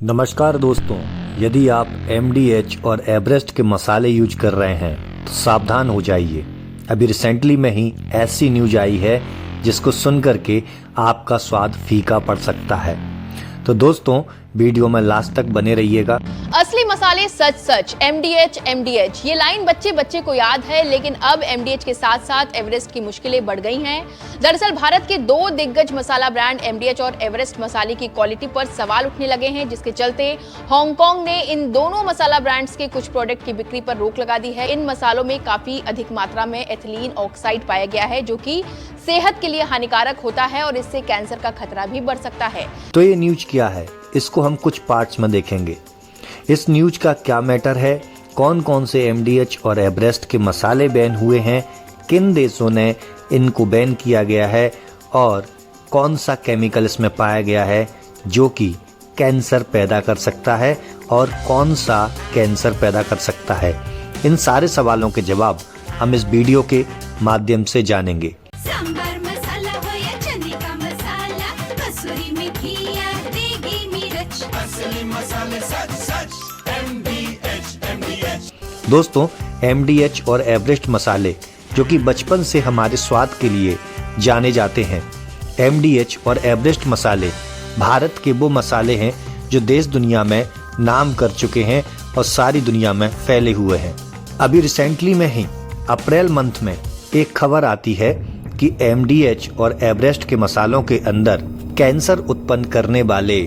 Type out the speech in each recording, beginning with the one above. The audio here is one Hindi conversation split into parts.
नमस्कार दोस्तों, यदि आप MDH और एवरेस्ट के मसाले यूज कर रहे हैं तो सावधान हो जाइए। अभी रिसेंटली में ही ऐसी न्यूज आई है जिसको सुन करके आपका स्वाद फीका पड़ सकता है। तो दोस्तों, वीडियो में लास्ट तक बने रहिएगा। असली मसाले सच सच MDH ये लाइन बच्चे बच्चे को याद है, लेकिन अब MDH के साथ साथ एवरेस्ट की मुश्किलें बढ़ गई हैं। दरअसल भारत के दो दिग्गज मसाला ब्रांड MDH और एवरेस्ट मसाले की क्वालिटी पर सवाल उठने लगे हैं, जिसके चलते हांगकांग ने इन दोनों मसाला ब्रांड्स के कुछ प्रोडक्ट की बिक्री पर रोक लगा दी है। इन मसालों में काफी अधिक मात्रा में एथिलीन ऑक्साइड पाया गया है, जो कि सेहत के लिए हानिकारक होता है और इससे कैंसर का खतरा भी बढ़ सकता है। तो ये न्यूज क्या है, इसको हम कुछ पार्ट्स में देखेंगे। इस न्यूज का क्या मैटर है, कौन कौन से MDH और एवरेस्ट के मसाले बैन हुए हैं, किन देशों ने इनको बैन किया गया है और कौन सा केमिकल इसमें पाया गया है जो कि कैंसर पैदा कर सकता है और कौन सा कैंसर पैदा कर सकता है। इन सारे सवालों के जवाब हम इस वीडियो के माध्यम से जानेंगे। सांबर मसाला हो या चने का मसाला, कसूरी मेथी या देगी मिर्च, असली मसाले सच सच MDH। दोस्तों, MDH और एवरेस्ट मसाले जो कि बचपन से हमारे स्वाद के लिए जाने जाते हैं, MDH और एवरेस्ट मसाले भारत के वो मसाले हैं जो देश दुनिया में नाम कर चुके हैं और सारी दुनिया में फैले हुए हैं। अभी रिसेंटली में ही अप्रैल मंथ में एक खबर आती है कि MDH और एवरेस्ट के मसालों के अंदर कैंसर उत्पन्न करने वाले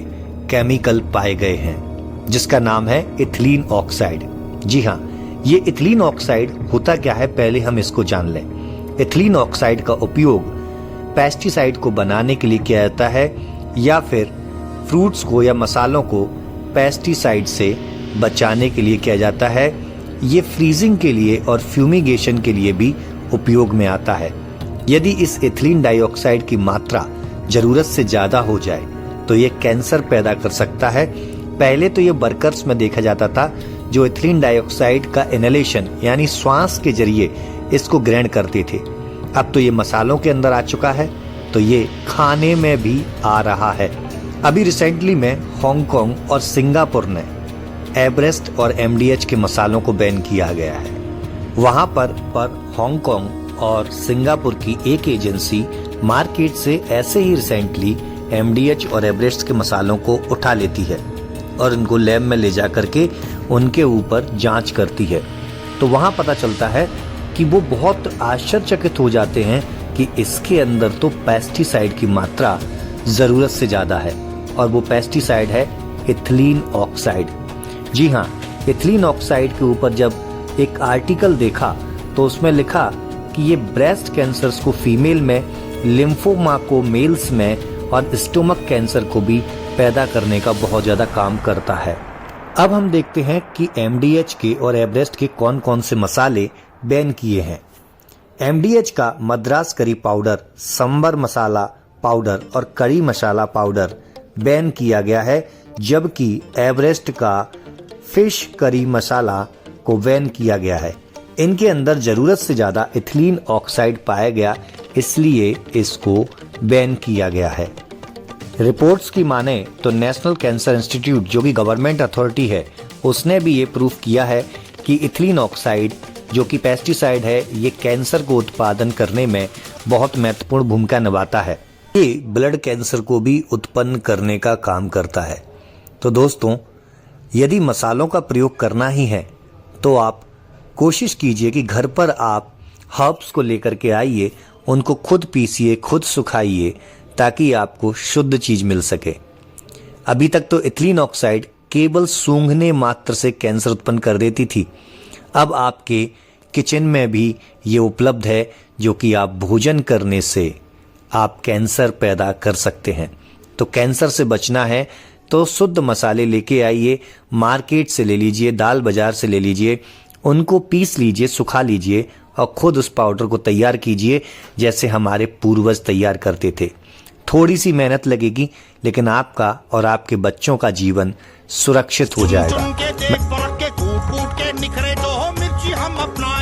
केमिकल पाए गए हैं, जिसका नाम है इथिलीन ऑक्साइड। जी हाँ, ये इथिलीन ऑक्साइड होता क्या है, पहले हम इसको जान लें। इथिलीन ऑक्साइड का उपयोग पेस्टिसाइड को बनाने के लिए किया जाता है या फिर फ्रूट्स को या मसालों को पेस्टिसाइड से बचाने के लिए किया जाता है। ये फ्रीजिंग के लिए और फ्यूमिगेशन के लिए भी उपयोग में आता है। यदि इस इथिलीन डाइऑक्साइड की मात्रा जरूरत से ज्यादा हो जाए तो ये कैंसर पैदा कर सकता है। पहले तो ये वर्कर्स में देखा जाता था जो इथिलीन डाइऑक्साइड का इनहेलेशन यानी श्वास के जरिए इसको ग्रहण करते थे। अब तो ये मसालों के अंदर आ चुका है, तो ये खाने में भी आ रहा है। अभी रिसेंटली में हांगकांग और सिंगापुर ने एवरेस्ट और MDH के मसालों को बैन किया गया है। वहां पर हांगकांग और सिंगापुर की एक एजेंसी मार्केट से ऐसे ही रिसेंटली MDH और एवरेस्ट के मसालों को उठा लेती है और इनको लैब में ले जा करके उनके ऊपर जांच करती है। तो वहां पता चलता है कि वो बहुत आश्चर्यचकित हो जाते हैं कि इसके अंदर तो पेस्टिसाइड की मात्रा जरूरत से ज्यादा है, और वो पेस्टिसाइड है इथिलीन ऑक्साइड। जी हाँ, इथिलीन ऑक्साइड के ऊपर जब एक आर्टिकल देखा तो उसमें लिखा कि ये ब्रेस्ट कैंसर्स को फीमेल में, लिम्फोमा को मेल्स में और स्टोमक कैंसर को भी पैदा करने का बहुत ज्यादा काम करता है। अब हम देखते हैं कि MDH के और एवरेस्ट के कौन कौन से मसाले बैन किए हैं। MDH का मद्रास करी पाउडर, सांबर मसाला पाउडर और करी मसाला पाउडर बैन किया गया है, जबकि एवरेस्ट का फिश करी मसाला को बैन किया गया है। इनके अंदर जरूरत से ज्यादा इथिलीन ऑक्साइड पाया गया, इसलिए इसको बैन किया गया है। रिपोर्ट्स की माने तो नेशनल कैंसर इंस्टीट्यूट, जो कि गवर्नमेंट अथॉरिटी है, उसने भी ये प्रूफ किया है कि इथिलीन ऑक्साइड जो कि पेस्टिसाइड है, ये कैंसर को उत्पादन करने में बहुत महत्वपूर्ण भूमिका निभाता है। ये ब्लड कैंसर को भी उत्पन्न करने का काम करता है। तो दोस्तों, यदि मसालों का प्रयोग करना ही है तो आप कोशिश कीजिए कि घर पर आप हर्ब्स को लेकर के आइए, उनको खुद पीसिए, खुद सुखाइए, ताकि आपको शुद्ध चीज मिल सके। अभी तक तो इथिलीन ऑक्साइड केवल सूंघने मात्र से कैंसर उत्पन्न कर देती थी। अब आपके किचन में भी ये उपलब्ध है, जो कि आप भोजन करने से आप कैंसर पैदा कर सकते हैं। तो कैंसर से बचना है तो शुद्ध मसाले लेके आइए, मार्केट से ले लीजिए, दाल बाजार से ले लीजिए, उनको पीस लीजिए, सुखा लीजिए और खुद उस पाउडर को तैयार कीजिए, जैसे हमारे पूर्वज तैयार करते थे। थोड़ी सी मेहनत लगेगी, लेकिन आपका और आपके बच्चों का जीवन सुरक्षित हो जाएगा। चुन के देख परख के कूट कूट के निखरे जो हो मिर्ची हम अपना